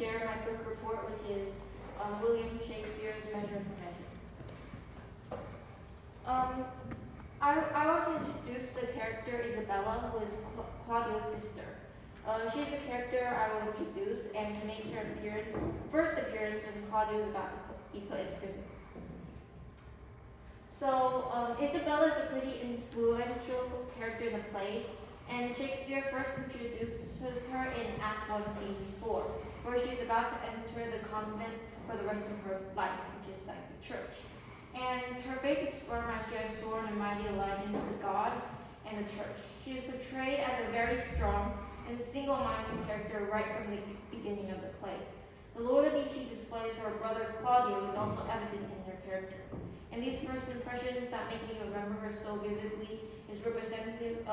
share my book report, which is William Shakespeare's Measure for Measure. I want to introduce the character Isabella, who is Claudio's sister. She's the character I will introduce and to make her first appearance when Claudio is about to be put in prison. So Isabella is a pretty influential character in the play, and Shakespeare first introduces her in Act 1, Scene 4, where she's about to enter the convent for the rest of her life, which is like the church. And her faith is firm as she has sworn a mighty allegiance to God and the church. She is portrayed as a very strong and single-minded character right from the beginning of the play. The loyalty she displays for her brother Claudio is also evident in her character. And these first impressions that make me remember her so vividly is a representative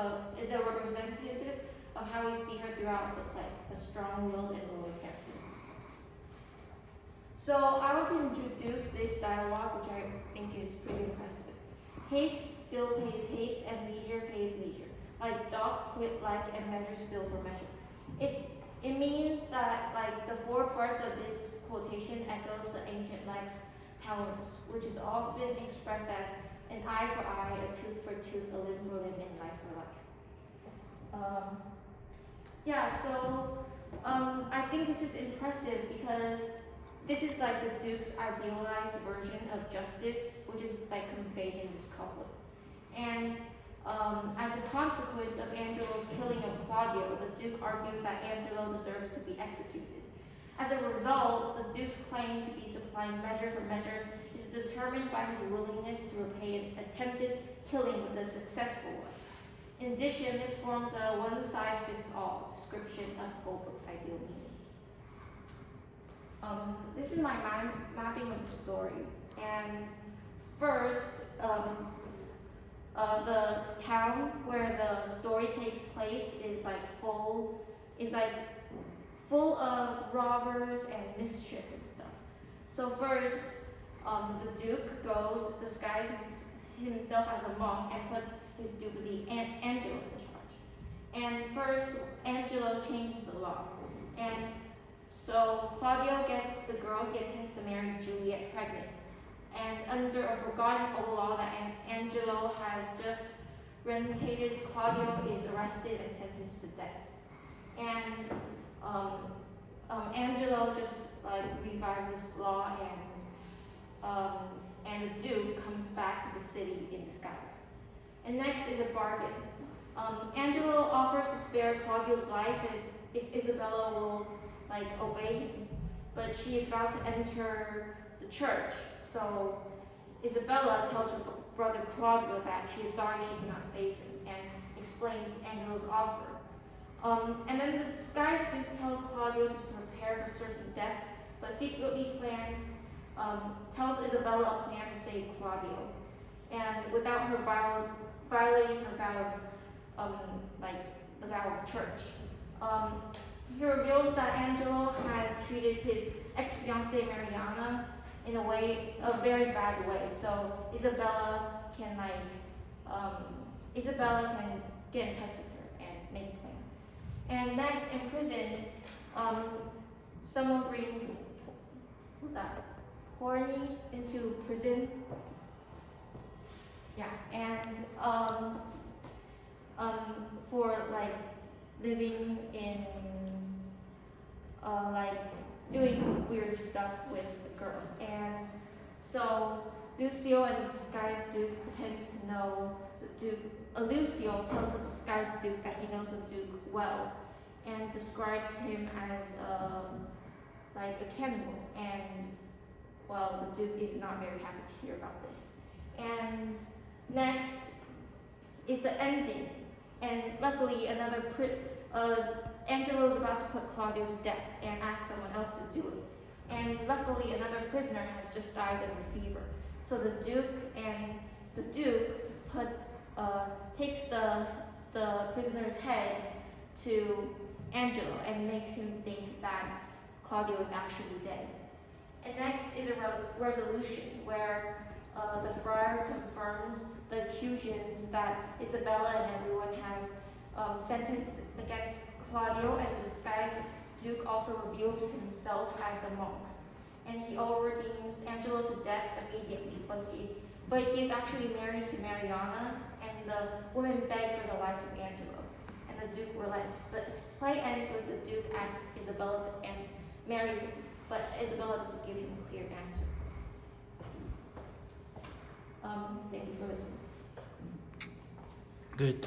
of how we see her throughout the play, a strong-willed and loyal character. So I want to introduce this dialogue, which I think is pretty impressive. Haste still pays haste, and leisure pays leisure. Like doth quit like, and measure still for measure. It means that like the four parts of this quotation echoes the ancient lex talents, which is often expressed as an eye for eye, a tooth for tooth, a limb for limb, and life for life. I think this is impressive because this is like the Duke's idealized version of justice, which is like conveyed in this couplet. And as a consequence of Angelo's killing of Claudio, the Duke argues that Angelo deserves to be executed. As a result, the Duke's claim to be supplying measure for measure is determined by his willingness to repay an attempted killing with a successful one. In addition, this forms a one-size-fits-all description of Holbrook's ideal meaning. This is my mind mapping of the story. And first, the town where the story takes place is full of robbers and mischief and stuff. So first, the Duke goes, disguises himself as a monk, and puts his deputy Angelo in charge. And first, Angelo changes the law. And so Claudio gets the girl he intends to marry, Juliet, pregnant. And under a forgotten old law that Angelo has just renovated, Claudio is arrested and sentenced to death. And Angelo just like revives this law, and the Duke comes back to the city in disguise. And next is a bargain. Angelo offers to spare Claudio's life if Isabella will like obey him, but she is about to enter the church. So Isabella tells her brother Claudio that she is sorry she cannot save him and explains Angelo's offer. And then the disguised Duke tells Claudio to prepare for certain death, but secretly tells Isabella a plan to save Claudio. And without her violating her vow the vow of church. He reveals that Angelo has treated his ex-fiancée Mariana in a very bad way. So Isabella can get in touch with her and make a plan. And next, in prison, someone brings Horny into prison. Yeah, and for like living in doing weird stuff with the girl. And so Lucio and the disguised Duke pretends to know the Duke. Lucio tells the disguised Duke that he knows the Duke well and describes him as a cannibal. And well, the Duke is not very happy to hear about this. And next is the ending. And luckily, Angelo is about to put Claudio to death and asks someone else to do it. And luckily, another prisoner has just died of a fever. So the Duke takes the prisoner's head to Angelo and makes him think that Claudio is actually dead. And next is a resolution where the friar confirms the accusations that Isabella and everyone have sentenced against Claudio, and the disguised Duke also reveals himself as the monk, and he ordains Angelo to death immediately. But he is actually married to Mariana, and the women beg for the life of Angelo, and the Duke relents. The play ends with the Duke asks Isabella to marry him, but Isabella doesn't give him a clear answer. Thank you for listening. Good.